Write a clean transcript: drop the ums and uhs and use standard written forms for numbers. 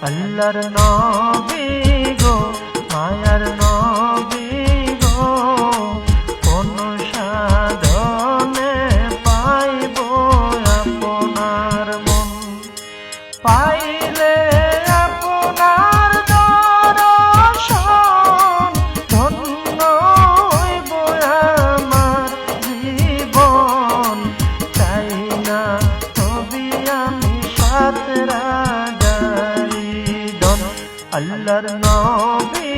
আল্লাহর নবী গো মায়ার নবী গো কোন সাধনে পাইব আপনার মন পাইলে আপনার দর্শন ধন্য হইব আমার জীবন চাই না তবে আমি সাত রাজারি ধন আল্লাহর নবী